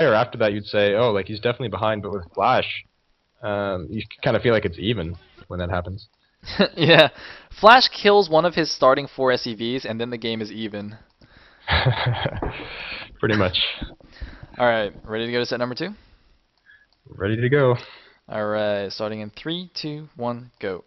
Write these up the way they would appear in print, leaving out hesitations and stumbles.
or after that, you'd say, oh, like he's definitely behind. But with Flash, you kind of feel like it's even when that happens. Yeah, Flash kills one of his starting 4 SEVs, and then the game is even. Pretty much. Alright, ready to go to set number 2? Ready to go. Alright, starting in 3, 2, 1, go.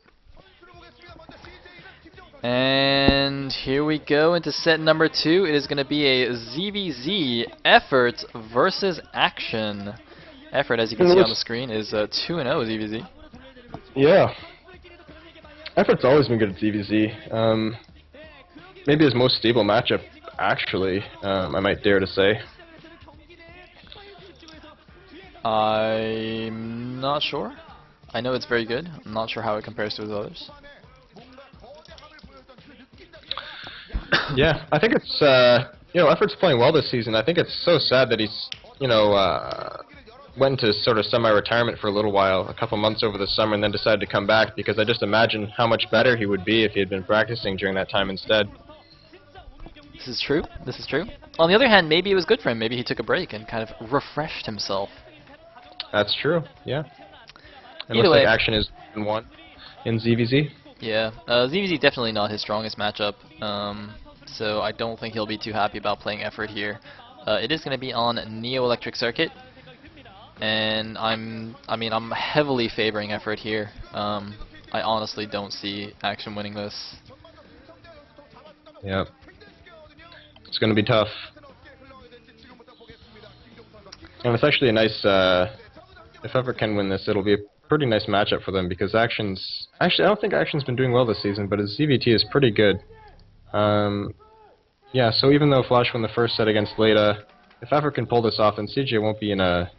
And here we go into set number 2. It is going to be a ZVZ effort versus action. Effort, as you can see on the screen, is 2-0 ZVZ. Yeah. Effort's always been good at ZVZ. Maybe his most stable matchup, actually, I might dare to say. I'm not sure. I know it's very good. I'm not sure how it compares to his others. Yeah, I think it's, Effort's playing well this season. I think it's so sad that he's, went into sort of semi-retirement for a little while, a couple months over the summer, and then decided to come back, because I just imagine how much better he would be if he had been practicing during that time instead. This is true. This is true. On the other hand, maybe it was good for him. Maybe he took a break and kind of refreshed himself. That's true, yeah. It Either looks way, like action is 1 in ZVZ. yeah, ZVZ definitely not his strongest matchup, so I don't think he'll be too happy about playing effort here. It is going to be on Neo Electric Circuit, and I'm heavily favoring effort here. I honestly don't see action winning this. Yep. It's going to be tough. And it's actually a nice, if Effort can win this, it'll be a pretty nice matchup for them, because Action's, actually I don't think Action's been doing well this season, but his ZVT is pretty good. Yeah, so even though Flash won the first set against Leda, if Effort can pull this off, then CJ won't be in a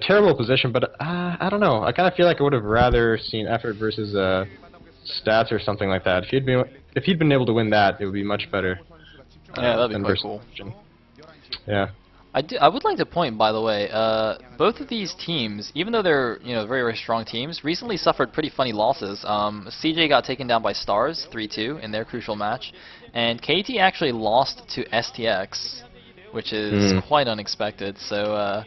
terrible position, but I don't know. I kind of feel like I would have rather seen Effort versus Stats or something like that. If he'd been able to win that, it would be much better. Yeah, that'd be Than quite versus cool. Action. Yeah. I would like to point, by the way, both of these teams, even though they're very, very strong teams, recently suffered pretty funny losses. CJ got taken down by Stars 3-2 in their crucial match, and KT actually lost to STX, which is quite unexpected. So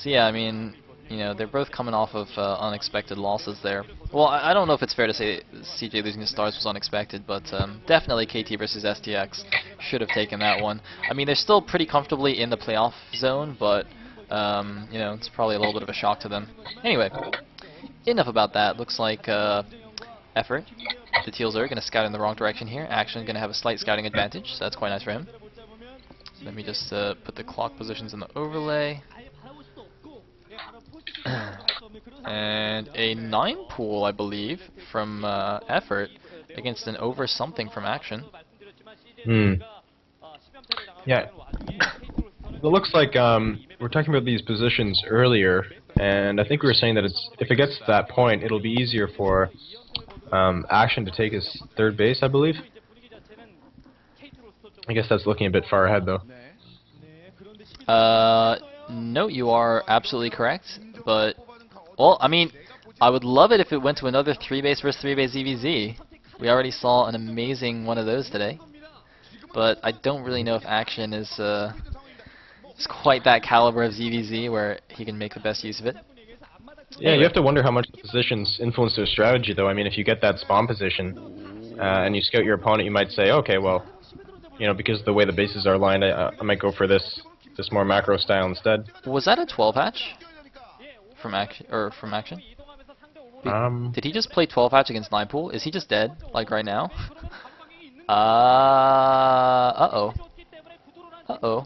yeah, I mean, they're both coming off of unexpected losses there. Well, I don't know if it's fair to say CJ losing to Stars was unexpected, but definitely KT versus STX should have taken that one. I mean, they're still pretty comfortably in the playoff zone, but it's probably a little bit of a shock to them. Anyway, enough about that. Looks like Effort, the Teals are going to scout in the wrong direction here. Action going to have a slight scouting advantage, so that's quite nice for him. Let me just put the clock positions in the overlay. And a 9 pool, I believe, from Effort against an over something from Action. Yeah. It looks like we're talking about these positions earlier, and I think we were saying that if it gets to that point, it'll be easier for Action to take his third base, I believe. I guess that's looking a bit far ahead, though. No, you are absolutely correct, but, well, I mean, I would love it if it went to another 3-base versus 3-base ZVZ. We already saw an amazing one of those today, but I don't really know if Action is quite that caliber of ZVZ where he can make the best use of it. Yeah, you have to wonder how much the positions influence their strategy, though. I mean, if you get that spawn position and you scout your opponent, you might say, okay, well, because of the way the bases are aligned, I might go for this more macro style instead. Was that a 12 hatch from Action Did he just play 12 hatch against 9 pool? Is he just dead, like right now? Uh-oh.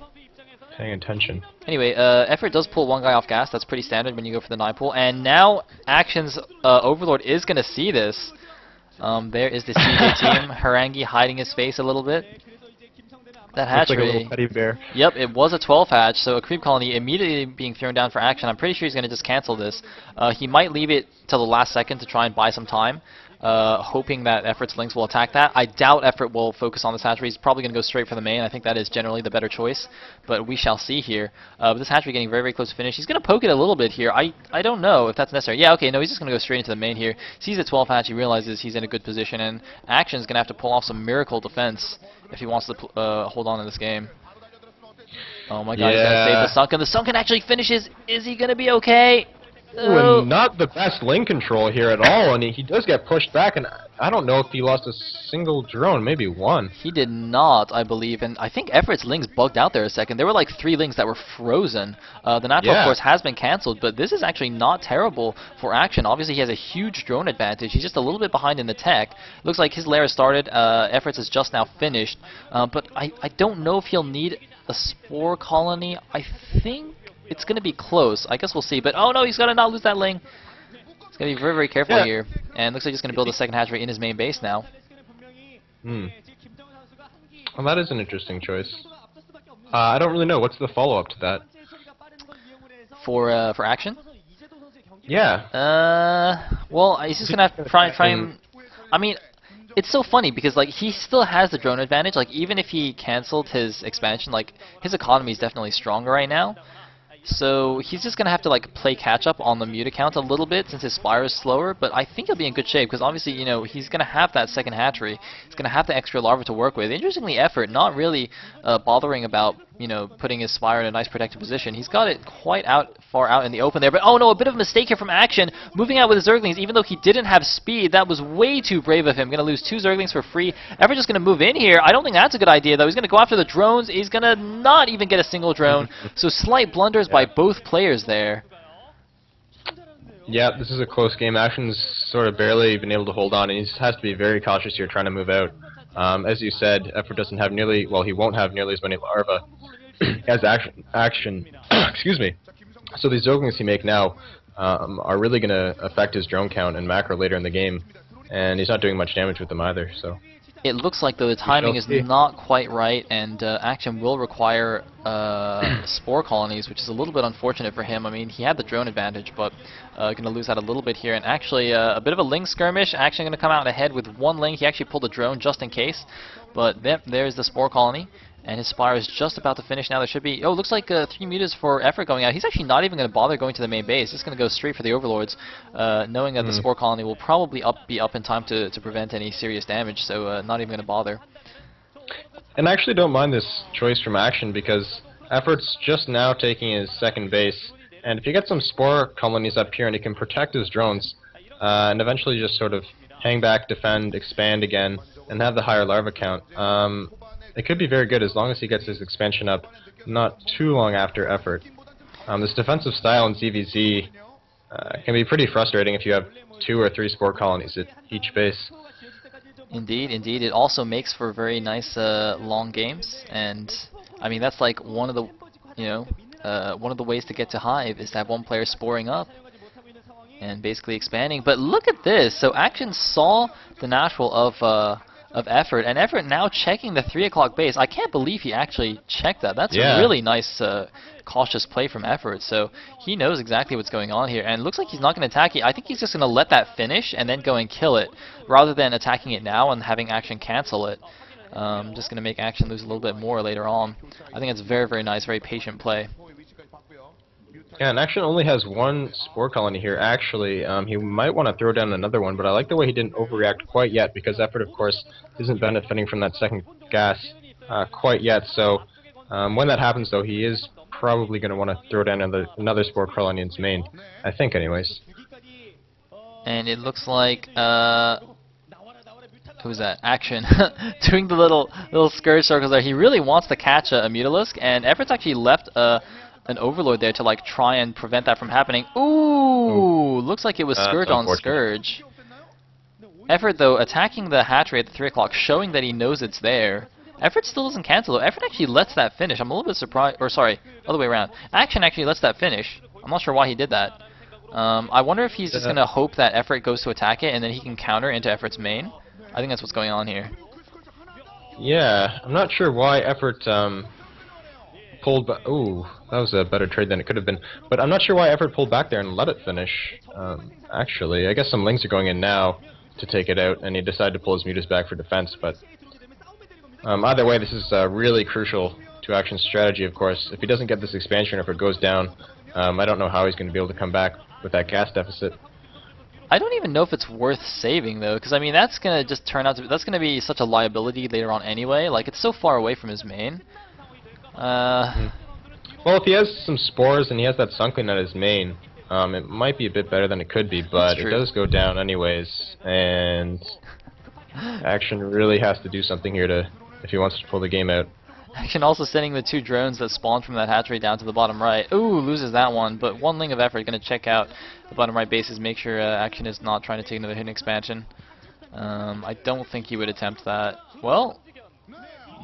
Paying attention. Anyway, Effort does pull one guy off gas. That's pretty standard when you go for the 9 pool. And now Action's Overlord is going to see this. There is the CJ team. Harangi hiding his face a little bit. That hatchery. Looks like a little teddy bear. Yep, it was a 12 hatch, so a creep colony immediately being thrown down for Action. I'm pretty sure he's going to just cancel this. He might leave it till the last second to try and buy some time, hoping that Effort's links will attack that. I doubt Effort will focus on this hatchery. He's probably going to go straight for the main. I think that is generally the better choice, but we shall see here. But this hatchery getting very, very close to finish. He's going to poke it a little bit here. I don't know if that's necessary. Yeah, okay, no, he's just going to go straight into the main here. Sees the 12 hatch, he realizes he's in a good position, and Action's going to have to pull off some miracle defense if he wants to hold on in this game. Oh my god, he's gonna save the Sunken. The Sunken actually finishes. Is he gonna be okay? Ooh, and not the best lane control here at all, and he does get pushed back, and I don't know if he lost a single drone, maybe one. He did not, I believe, and I think Everett's links bugged out there a second. There were like 3 links that were frozen. The natural, of course, has been cancelled, but this is actually not terrible for Action. Obviously, he has a huge drone advantage. He's just a little bit behind in the tech. Looks like his lair has started. Efforts is just now finished, but I don't know if he'll need a spore colony. I think it's going to be close. I guess we'll see. But oh no, he's got to not lose that link. He's got to be very, very careful here. And looks like he's going to build a second hatchery in his main base now. Hmm. Well, that is an interesting choice. I don't really know. What's the follow-up to that? For Action? Yeah. Well, he's just going to have to try and... I mean, it's so funny because like he still has the drone advantage. Like even if he canceled his expansion, like his economy is definitely stronger right now. So he's just going to have to like play catch up on the mute account a little bit since his Spire is slower, but I think he'll be in good shape because obviously, you know, he's going to have that second hatchery. He's going to have the extra larva to work with. Interestingly, Effort not really bothering about, you know, putting his Spire in a nice protected position. He's got it quite far out in the open there, but oh no, a bit of a mistake here from Action. Moving out with his Zerglings, even though he didn't have speed, that was way too brave of him. Going to lose 2 Zerglings for free. Effort just going to move in here. I don't think that's a good idea though. He's going to go after the drones. He's going to not even get a single drone. So slight blunders by both players there. Yeah, this is a close game. Action's sort of barely been able to hold on, and he has to be very cautious here trying to move out. As you said, Effort doesn't have nearly, well, he won't have nearly as many larvae as Action. Excuse me. So these Zerglings he make now are really going to affect his drone count and macro later in the game, and he's not doing much damage with them either. So it looks like though the timing is not quite right, and Action will require spore colonies, which is a little bit unfortunate for him. I mean, he had the drone advantage, but going to lose that a little bit here. And actually, a bit of a link skirmish. Action going to come out ahead with 1 link. He actually pulled a drone just in case, but there's the spore colony. And his Spire is just about to finish now. There should be... Oh, looks like 3 mutas for Effort going out. He's actually not even going to bother going to the main base. He's going to go straight for the Overlords, knowing that the Spore Colony will probably be up in time to prevent any serious damage, so not even going to bother. And I actually don't mind this choice from Action because Effort's just now taking his second base, and if you get some Spore Colonies up here and he can protect his drones, and eventually just sort of hang back, defend, expand again, and have the higher larva count, it could be very good as long as he gets his expansion up not too long after Effort. This defensive style in ZVZ can be pretty frustrating if you have 2 or 3 spore colonies at each base. Indeed, indeed. It also makes for very nice long games, and I mean that's like one of the, you know, one of the ways to get to Hive is to have one player sporing up and basically expanding. But look at this. So Action saw the natural of Effort, and Effort now checking the 3 o'clock base. I can't believe he actually checked that. That's a really nice, cautious play from Effort. So he knows exactly what's going on here, and it looks like he's not going to attack it. I think he's just going to let that finish and then go and kill it, rather than attacking it now and having Action cancel it. Just going to make Action lose a little bit more later on. I think it's very, very nice, very patient play. Yeah, and Action only has 1 spore colony here. Actually, he might want to throw down another one, but I like the way he didn't overreact quite yet, because Effort, of course, isn't benefiting from that second gas quite yet. So when that happens, though, he is probably going to want to throw down another spore colony in his main. I think, anyways. And it looks like who's that? Action doing the little scourge circles there. He really wants to catch a Mutalisk, and Effort's actually left an Overlord there to like try and prevent that from happening. Ooh, looks like it was Scourge on Scourge. Effort though attacking the hatchery at the 3 o'clock, showing that he knows it's there. Effort still doesn't cancel though. Effort actually lets that finish. I'm a little bit surprised, or sorry, other way around. Action actually lets that finish. I'm not sure why he did that. I wonder if he's just gonna hope that Effort goes to attack it and then he can counter into Effort's main. I think that's what's going on here. Yeah, I'm not sure why Effort pulled back. Ooh, that was a better trade than it could have been. But I'm not sure why Effort pulled back there and let it finish. Actually, I guess some links are going in now to take it out, and he decided to pull his mutas back for defense. But either way, this is really crucial to Action's strategy, of course. If he doesn't get this expansion, or if it goes down, I don't know how he's going to be able to come back with that gas deficit. I don't even know if it's worth saving though, because I mean that's gonna just turn out to that's gonna be such a liability later on anyway. Like it's so far away from his main. Uh, Well, if he has some spores and he has that sunken at his main, it might be a bit better than it could be, but it true. does go down anyways, and Action really has to do something here to if he wants to pull the game out. Action also sending the 2 drones that spawned from that hatchery down to the bottom right. Ooh, loses that one, but 1 Ling of Effort going to check out the bottom right bases, make sure Action is not trying to take another hidden expansion. I don't think he would attempt that. Well,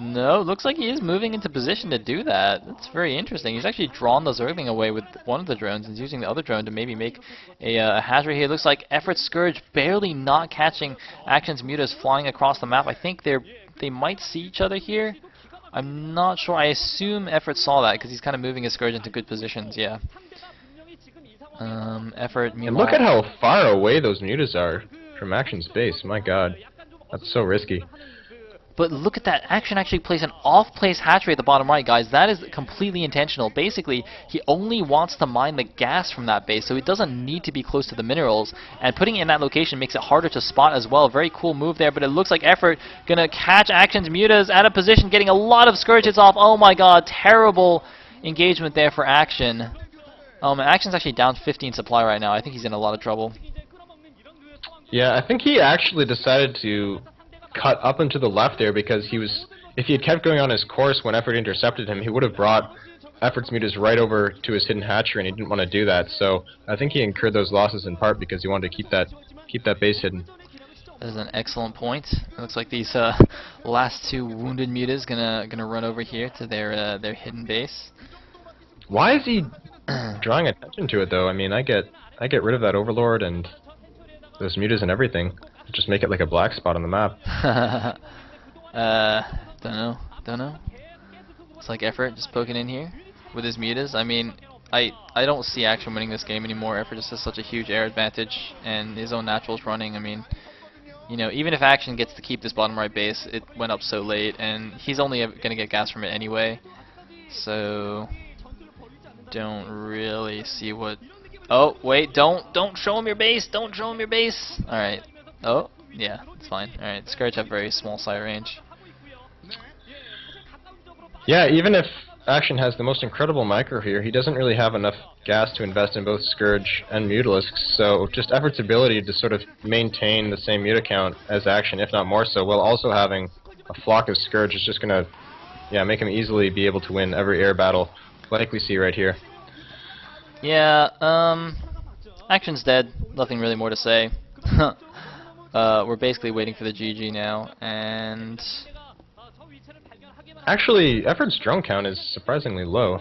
no, looks like he is moving into position to do that. That's very interesting. He's actually drawn the Zergling away with one of the drones and is using the other drone to maybe make a hatchery here. Looks like Effort's Scourge barely not catching Action's Mutas flying across the map. I think they might see each other here. I'm not sure. I assume Effort saw that because he's kind of moving his Scourge into good positions, yeah. Effort, And meanwhile... look at how far away those mutas are from Action's base. My god. That's so risky. But look at that. Action actually plays an off-place hatchery at the bottom right, guys. That is completely intentional. Basically, he only wants to mine the gas from that base, so he doesn't need to be close to the minerals. And putting it in that location makes it harder to spot as well. Very cool move there, but it looks like Effort gonna catch Action's Mutas out of position, getting a lot of Scourge hits off. Oh my god, terrible engagement there for Action. Action's actually down 15 supply right now. I think he's in a lot of trouble. Yeah, I think he actually decided to cut up and to the left there because he was, if he had kept going on his course when Effort intercepted him, he would have brought Effort's mutas right over to his hidden hatchery, and he didn't want to do that. So I think he incurred those losses in part because he wanted to keep that base hidden. That is an excellent point. It looks like these last 2 wounded mutas gonna run over here to their hidden base. Why is he drawing attention to it though? I mean, I get rid of that Overlord and those mutas and everything. Just make it like a black spot on the map. Don't know. It's like Effort just poking in here with his mutas. I mean, I don't see Action winning this game anymore. Effort just has such a huge air advantage, and his own naturals running. I mean, you know, even if Action gets to keep this bottom right base, it went up so late, and he's only gonna get gas from it anyway. So, don't really see what. Oh wait, don't show him your base. Don't show him your base. All right. Oh, yeah, it's fine. Alright, Scourge have very small sight range. Yeah, even if Action has the most incredible micro here, he doesn't really have enough gas to invest in both Scourge and Mutalisks, so just Effort's ability to sort of maintain the same muta count as Action, if not more so, while also having a flock of Scourge is just gonna, yeah, make him easily be able to win every air battle, like we see right here. Yeah, Action's dead. Nothing really more to say. We're basically waiting for the GG now, and... Actually, Effort's drone count is surprisingly low.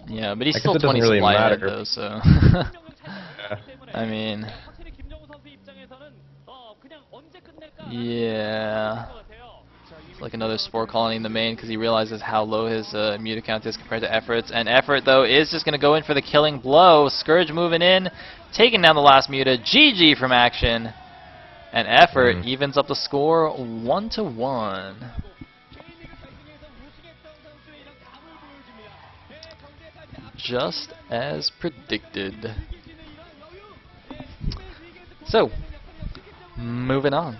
Yeah, but he's I still guess it 20 doesn't really supply ahead, matter. though, so... Yeah. I mean... Yeah... It's like another spore colony in the main, because he realizes how low his muta count is compared to Effort's. And Effort, though, is just going to go in for the killing blow. Scourge moving in, taking down the last muta. GG from Action. And Effort evens up the score 1-1. Just as predicted. So, moving on.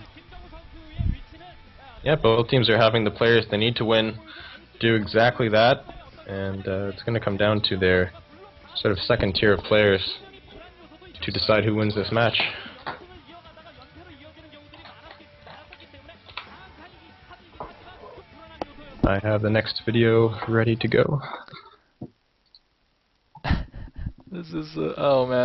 Yeah, both teams are having the players they need to win do exactly that, and it's going to come down to their sort of second tier of players to decide who wins this match. I have the next video ready to go. This is, oh man.